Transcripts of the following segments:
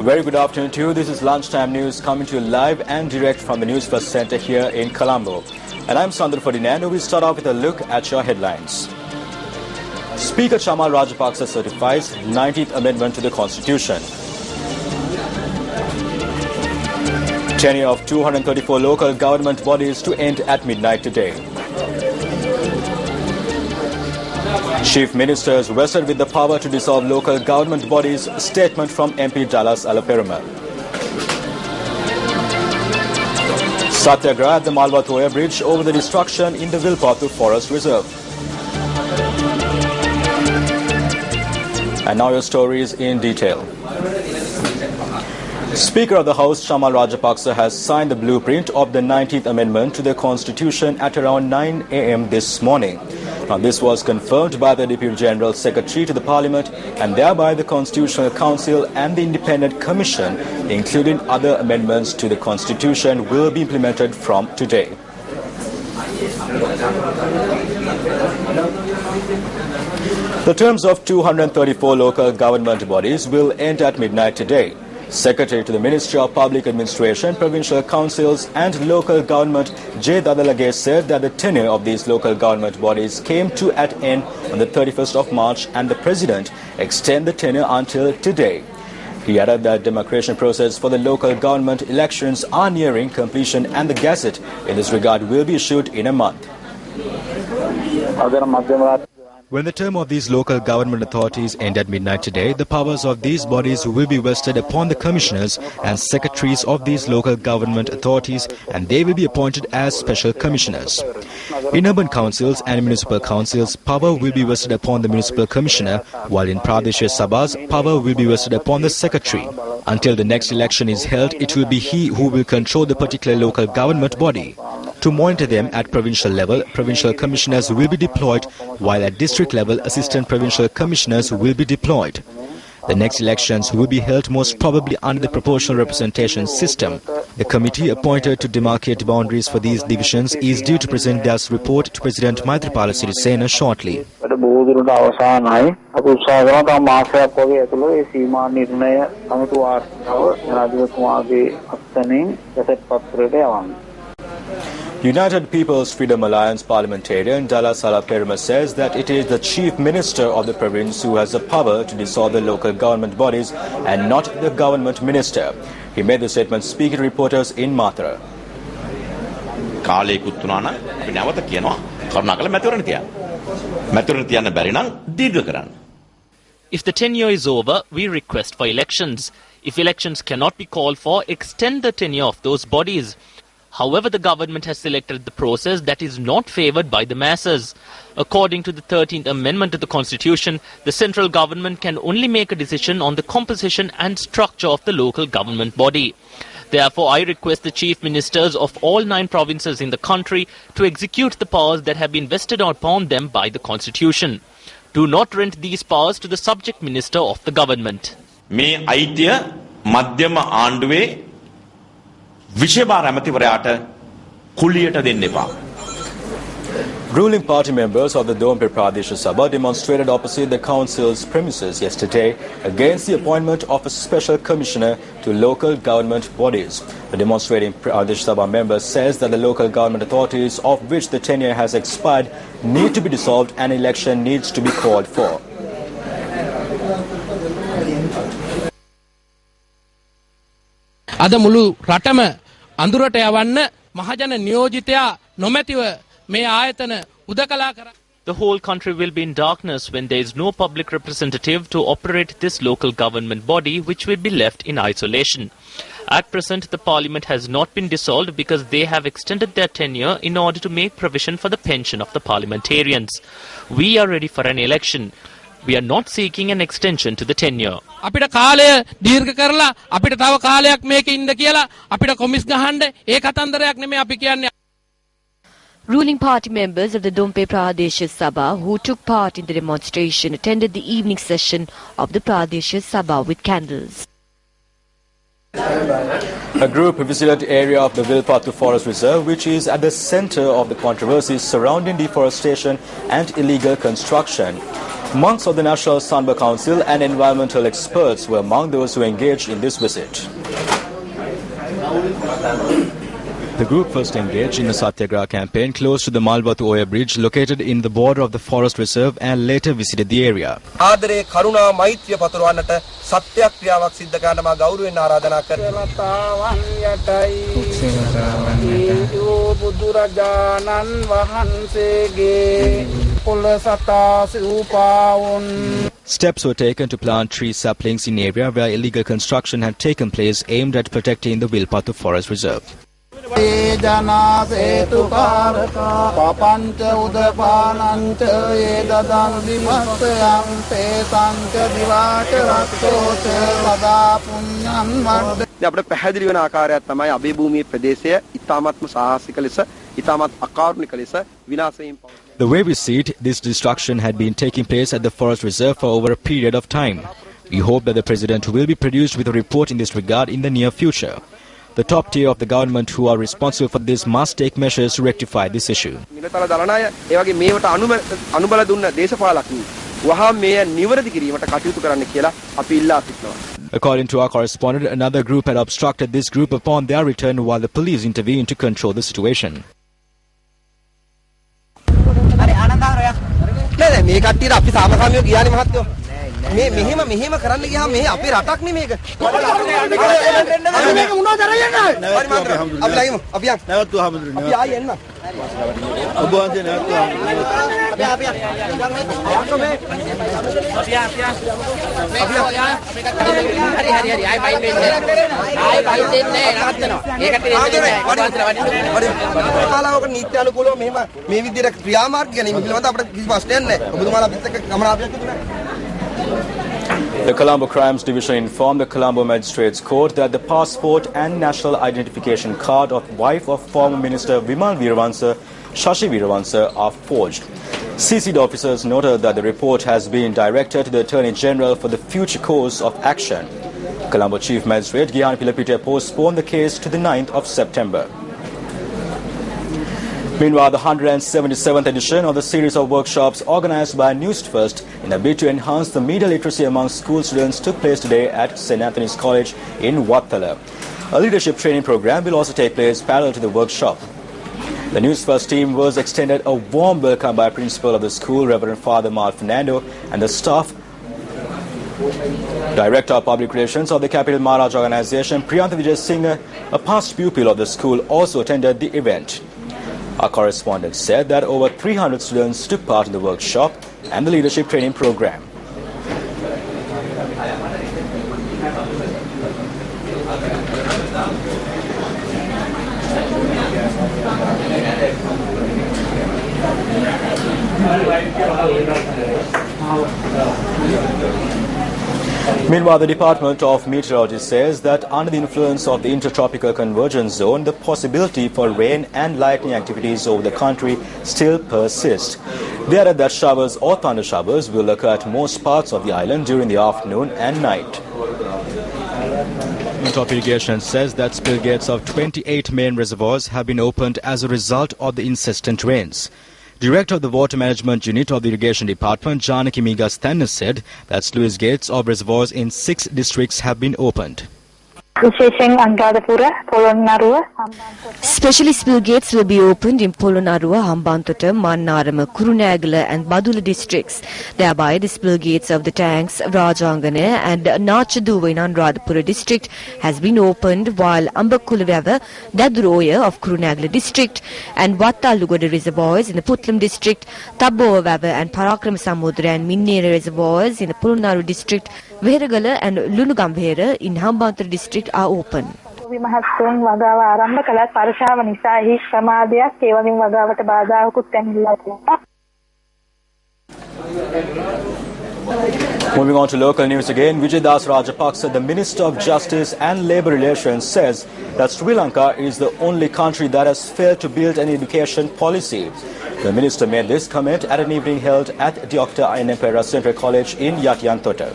very good afternoon to you. This is Lunchtime News coming to you live and direct from the Newsfirst Center here in Colombo. And I'm Sandra Ferdinand. We start off with a look at your headlines. Speaker Chamal Rajapaksa certifies 19th Amendment to the Constitution. Tenure of 234 local government bodies to end at midnight today. Chief Ministers vested with the power to dissolve local government bodies. Statement from MP Dallas Alaperuma. Satyagraha at the Malwa-Thoya Bridge over the destruction in the Vilpattu Forest Reserve. And now your stories in detail. Speaker of the House Chamal Rajapaksa has signed the blueprint of the 19th Amendment to the Constitution at around 9 a.m. this morning. Now, this was confirmed by the Deputy General Secretary to the Parliament and thereby the Constitutional Council and the Independent Commission, including other amendments to the Constitution, will be implemented from today. The terms of 234 local government bodies will end at midnight today. Secretary to the Ministry of Public Administration, Provincial Councils and Local Government J. Dadalage said that the tenure of these local government bodies came to an end on the 31st of March and the President extended the tenure until today. He added that the democration process for the local government elections are nearing completion and the gazette in this regard will be issued in a month. When the term of these local government authorities end at midnight today, the powers of these bodies will be vested upon the commissioners and secretaries of these local government authorities, and they will be appointed as special commissioners. In urban councils and municipal councils, power will be vested upon the municipal commissioner, while in Pradesh Sabhas, power will be vested upon the secretary. Until the next election is held, it will be he who will control the particular local government body. To monitor them at provincial level, provincial commissioners will be deployed, while at district level, assistant provincial commissioners will be deployed. The next elections will be held most probably under the proportional representation system. The committee appointed to demarcate boundaries for these divisions is due to present their report to President Maithripala Sirisena shortly. United People's Freedom Alliance parliamentarian Dallas Alaperuma says that it is the Chief Minister of the province who has the power to dissolve the local government bodies and not the government minister. He made the statement speaking to reporters in Mathura. If the tenure is over, we request for elections. If elections cannot be called for, extend the tenure of those bodies. However, the government has selected the process that is not favoured by the masses. According to the 13th Amendment to the Constitution, the central government can only make a decision on the composition and structure of the local government body. Therefore, I request the chief ministers of all 9 provinces in the country to execute the powers that have been vested upon them by the Constitution. Do not rent these powers to the subject minister of the government. Me idea madhyama aanduwe Ruling party members of the Dompe Pradesh Sabha demonstrated opposite the council's premises yesterday against the appointment of a special commissioner to local government bodies. The demonstrating Pradesh Sabha member says that the local government authorities of which the tenure has expired need to be dissolved and election needs to be called for. අඳුරට යවන්න මහජන නියෝජිතයා නොමැතිව මේ ආයතන උදකලා කර. The whole country will be in darkness when there is no public representative to operate this local government body, which will be left in isolation. At present, the parliament has not been dissolved because they have extended their tenure in order to make provision for the pension of the parliamentarians. We are ready for an election. We are not seeking an extension to the tenure. අපිට කාලය දීර්ඝ කරලා අපිට තව කාලයක් මේක ඉන්න කියලා අපිට කොමිස් ගහන්න ඒ කතන්දරයක් නෙමෙයි අපි කියන්නේ. Ruling party members of the Dompe Pradesh Sabha who took part in the demonstration attended the evening session of the Pradesh Sabha with candles. A group visited the area of the Vilpattu Forest Reserve, which is at the center of the controversies surrounding deforestation and illegal construction. Monks of the National Sanba Council and environmental experts were among those who engaged in this visit. The group first engaged in a Satyagraha campaign close to the Malbatu Oya Bridge located in the border of the forest reserve and later visited the area. ආදරේ කරුණා මෛත්‍රිය පතුරවන්නට සත්‍යක්‍රියාවක් සිද්ධ කරන්න මා ගෞරවයෙන් ආරාධනා කරනවා. Steps were taken to plant tree saplings in area where illegal construction had taken place aimed at protecting the Wilpattu Forest Reserve. අපිට පැහැදිලි වෙන ආකාරයක් තමයි අබේ භූමියේ ප්‍රදේශය ඉතාමත්ම සාහසික ලෙස ඉතාමත් අකාරුණික ලෙස විනාශයෙන් The way we see it, this destruction had been taking place at the forest reserve for over a period of time. We hope that the President will be produced with a report in this regard in the near future. The top tier of the government who are responsible for this must take measures to rectify this issue. According to our correspondent, another group had obstructed this group upon their return while the police intervened to control the situation. මෙහෙම කරන්න ගියාම මේ අපේ රටක් නේ මේක. අපි ආයෙ එන්න. ඔබ වහන්සේ නැවතුවා. හරි ආයෙ බයින් වෙන්නේ. ආයෙ බයින් දෙන්නේ නෑ නවත්තනවා. ඒකට කාලාවක නීති අනුකූලව මෙහෙම මේ විදිහට ක්‍රියාමාර්ග ගැනීම පිළිබඳව අපිට කිසි ප්‍රශ්නයක් නෑ. ඔබතුමාලා අපිත් එක්ක ගමනාපයක් තිබුණා. The Colombo Crimes Division informed the Colombo Magistrates Court that the passport and national identification card of wife of former Minister Vimal Veeravansa, Shashi Veeravansa, are forged. CCD officers noted that the report has been directed to the Attorney General for the future course of action. Colombo Chief Magistrate Gihan Pilapita postponed the case to the 9th of September. Meanwhile, the 177th edition of the series of workshops organized by Newsfirst in a bid to enhance the media literacy among school students took place today at St. Anthony's College in Wattala. A leadership training program will also take place parallel to the workshop. The Newsfirst team was extended a warm welcome by Principal of the school, Reverend Father Mal Fernando, and the staff. Director of Public Relations of the Capital Maharaj Organization, Priyantha Vijay Singh, a past pupil of the school, also attended the event. Our correspondent said that over 300 students took part in the workshop and the leadership training program. Meanwhile, the Department of Meteorology says that under the influence of the Intertropical Convergence Zone, the possibility for rain and lightning activities over the country still persists. They added that showers or thunder showers will occur at most parts of the island during the afternoon and night. Top Irrigation says that spill gates of 28 main reservoirs have been opened as a result of the incessant rains. Director of the Water Management Unit of the Irrigation Department, Janaki Migas Thanna, said that sluice gates of reservoirs in 6 districts have been opened. Specially, spill gates will be opened in Polonnaruwa, Hambantota, Mannarama, Kurunegala and Badula districts. Thereby, the spill gates of the tanks Rajangane and Nachaduwa in Anuradhapura district has been opened, while Ambakulawava, Daduroya of Kurunegala district and Wattalugoda reservoirs in the Putlam district, Tabowava and Parakram Samudra and Minnera reservoirs in the Polonnaruwa district, Veheragala and Lunugambhera in Hambantota district are open. Moving on to local news again, Vijay Das Rajapaksa, the Minister of Justice and Labour Relations, says that Sri Lanka is the only country that has failed to build an education policy. The minister made this comment at an evening held at Dr. Ainempera Central College in Yatiyantota.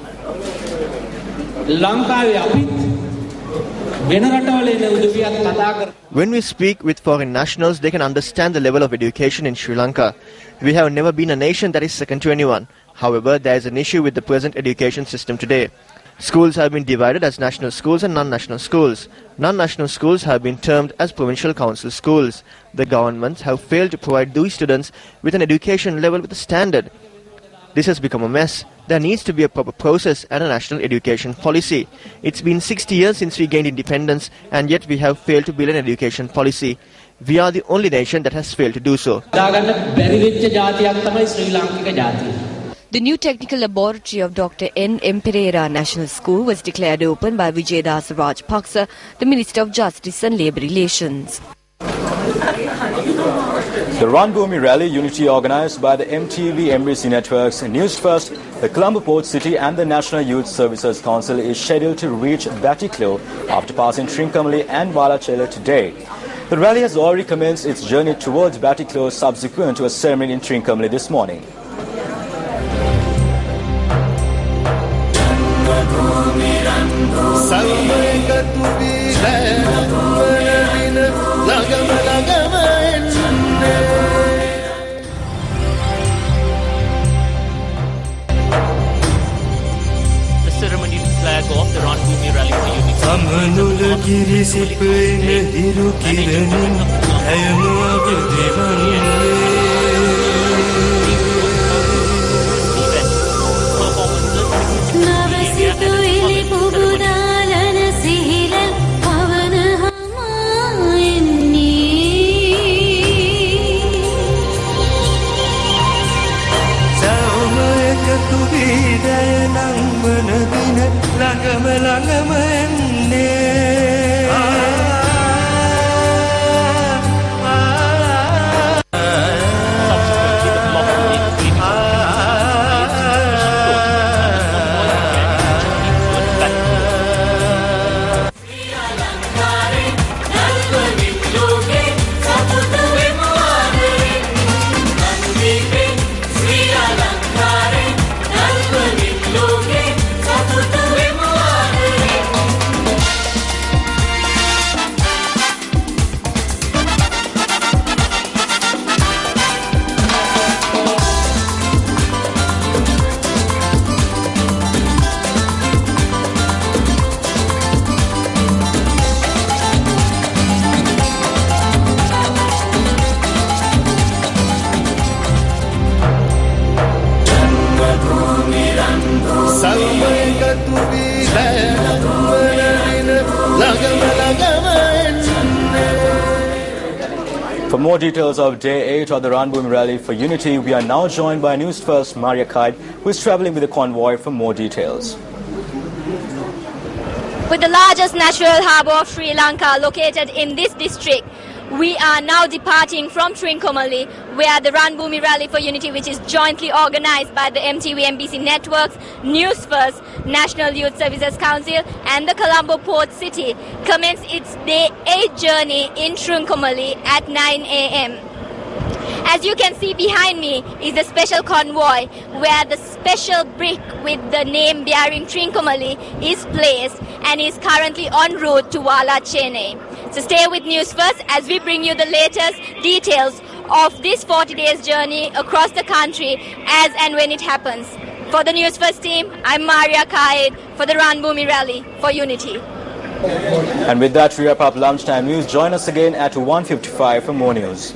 When we speak with foreign nationals, they can understand the level of education in Sri Lanka. We have never been a nation that is second to anyone. However, there is an issue with the present education system today. Schools have been divided as national schools and non-national schools. Non-national schools have been termed as provincial council schools. The governments have failed to provide these students with an education level with a standard. This has become a mess. There needs to be a proper process and a national education policy. It's been 60 years since we gained independence, and yet we have failed to build an education policy. We are the only nation that has failed to do so. The new technical laboratory of Dr. N. M. Pereira National School was declared open by Vijayadas Rajapaksa, the Minister of Justice and Labour Relations. The Ranbhoomi Rally Unity organised by the MTV Embassy Networks, Newsfirst, the Colombo Port City and the National Youth Services Council is scheduled to reach Batticaloa after passing Trincomalee and Valachela today. The rally has already commenced its journey towards Batticaloa subsequent to a ceremony in Trincomalee this morning. The ceremonial flag off the Ranbhoomi Rally for For more details of Day 8 of the Ranbhoomi Rally for Unity, we are now joined by News First Maria Kaid, who is travelling with the convoy for more details. With the largest natural harbour of Sri Lanka located in this district, we are now departing from Trincomalee, where the Ranbhoomi Rally for Unity, which is jointly organised by the MTV MBC Networks, Newsfirst, National Youth Services Council and the Colombo Port City, commenced its Day 8 journey in Trincomalee at 9 a.m. As you can see behind me is a special convoy where the special brick with the name bearing Trincomalee is placed and is currently en route to Valachela. So stay with News First as we bring you the latest details of this 40 days journey across the country as and when it happens. For the News First team, I'm Maria Kaid for the Ranbhoomi Rally for Unity. And with that, we wrap up lunchtime news. Join us again at 1:55 for more news.